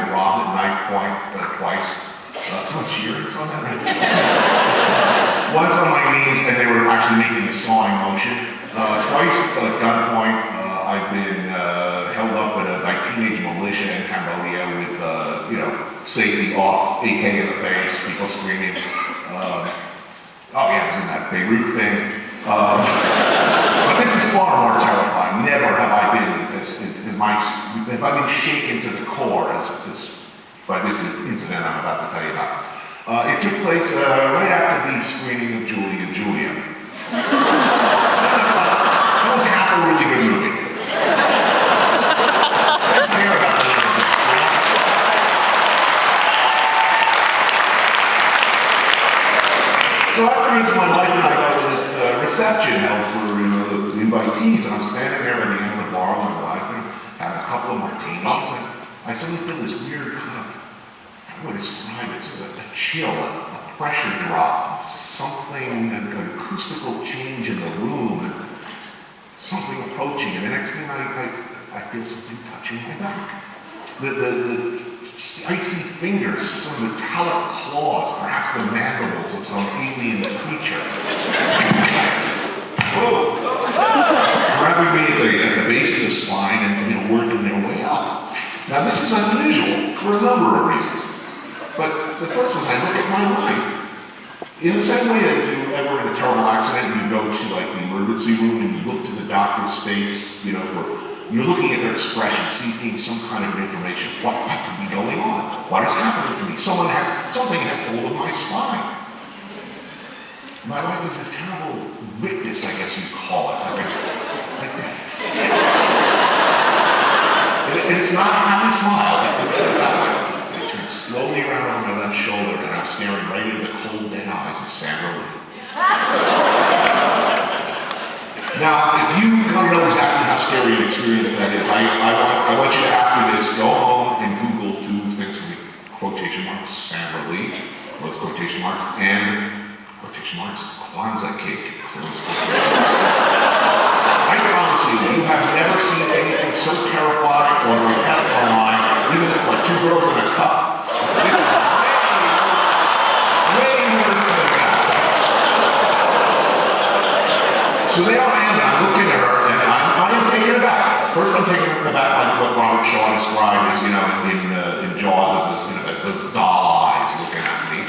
been robbed at knife point twice. Someone cheered on that, right? Once on my knees, and they were actually making a sawing motion. Twice at gunpoint, I've been held up by teenage militia in Cambodia with, safety off, AK in the face, people screaming. Oh yeah, it was in that Beirut thing. But this is far more terrifying. Never have I been have I been shaken to the core by this incident I'm about to tell you about. It took place right after the screening of Julia. That was half a really good movie. So afterwards, my wife and I go to this reception held for the invitees, and I'm standing there at the end of the bar with my wife and having a couple of martinis, and I suddenly feel this weird kind of, how would I describe it, sort of a chill, a pressure drop, something, an acoustical change in the room, and something approaching, and the next thing I feel something touching my back. The icy fingers, some metallic claws, perhaps the mandibles of some alien creature. Whoa! Grabbing me at the base of the spine and working their way up. Now this is unusual for a number of reasons. But the first was I look at my wife. In the same way that if you ever in a terrible accident, you go to like the emergency room and you look to the doctor's face, you're looking at their expression, seeking some kind of information. What could be going on? What is happening to me? Something has hold of my spine. My wife is this terrible rictus, I guess you'd call it. Like this. And it's not a happy smile. I turn slowly around on my left shoulder and I'm staring right into the cold dead eyes of Sandra Lee. Now, if you want to know exactly how scary an experience that is, I want you to, after this, go home and Google two things for me. Quotation marks, Sandra Lee, close quotation marks, and quotation marks, Kwanzaa cake, close quotation marks. I promise you have never seen anything so terrifying or grotesque online, even if like two girls in a cup. This is way worse than that. So there I am, and I'm looking at her, and I'm taken aback. First I'm taken aback by what Robert Shaw described as, in Jaws, as those doll eyes looking at me.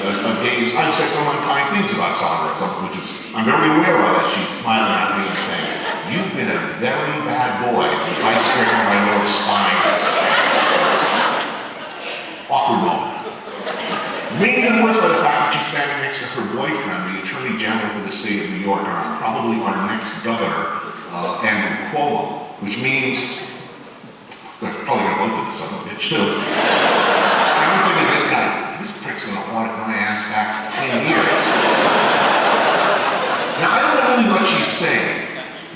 A gaze. I've said some unkind things about Sandra, which is I'm very aware of as she's smiling at me and saying, "You've been a very bad boy," since I scraped my lower spine. Awkward moment. Made even worse by the fact that she's standing next to her boyfriend, the Attorney General for the state of New York, and probably our next governor, Andrew Cuomo, which means they're probably going to vote for this son of a bitch too. I'm thinking this prick's going to audit my ass back 10 years. Now I don't know really what she's saying,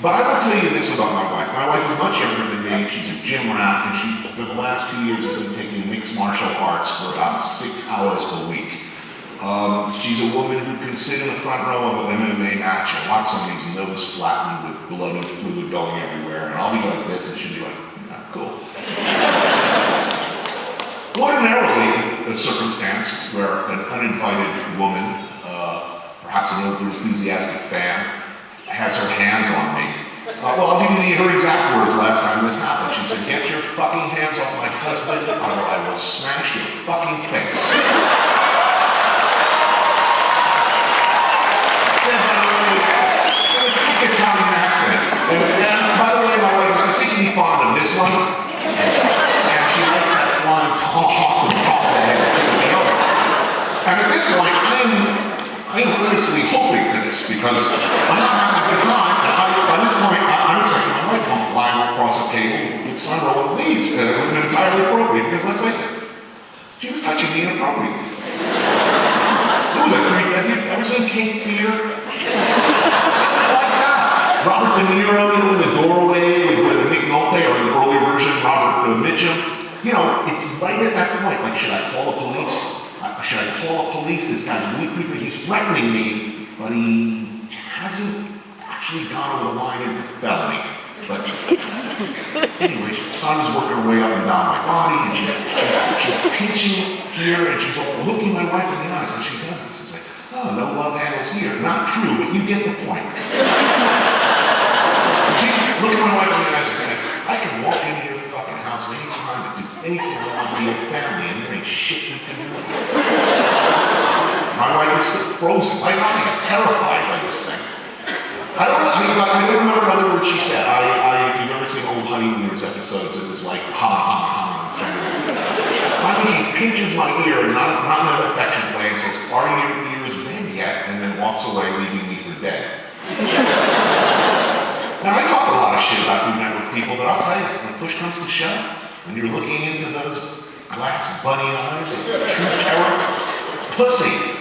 but I will tell you this about my wife. My wife is much younger than me. She's a gym rat, and she, for the last 2 years, has been taking mixed martial arts for about 6 hours a week. She's a woman who can sit in the front row of an MMA match and watch somebody's nose flatten with blood and fluid going everywhere, and I'll be like this, and she'll be like, cool. Ordinarily, a circumstance where an uninvited woman, perhaps an over-enthusiastic fan, has her hands on me. Well, I'll give you her exact words last time this happened. She said, "Get your fucking hands off my husband, I will smash your fucking face." Italian accent. And by the way, my wife is particularly fond of this one. And she likes that flying talk to the top of the head. And at this point, I am honestly hoping for this because I'm just having a good time. And by this point, I'm expecting my wife to come flying across the table with Sandra Lee's. It would have been entirely appropriate because let's face it, she was touching me inappropriately. It was a creep. Have you ever seen Cape Fear? Robert De Niro in the doorway with Nick Nolte, or the early version, Robert Mitchum. It's right at that point. Like, should I call the police? Should I call the police? This guy's really creepy. He's threatening me, but he hasn't actually gone over the line into felony. But anyway, Sandra's working her way up and down my body, and she's pinching here, and she's looking my wife in the eyes when she does this. It's like, oh, no love handles here. Not true, but you get the point. She's looking my wife in the eyes and saying, I can walk into your fucking house anytime and do anything I want to your family, and there ain't shit you can do. My wife is still frozen. Like, I'm terrified by this thing. I don't remember another word she said. If you've ever seen old Honeymooners episodes, it was like, ha, ha, ha, and stuff. Finally, she pinches my ear, not in an affectionate way, and says, are your ears red yet? And then walks away, leaving me for dead. Now, I talk a lot of shit about Food Network people, but I'll tell you, when push comes to shove, when you're looking into those glass bunny eyes of true terror, pussy.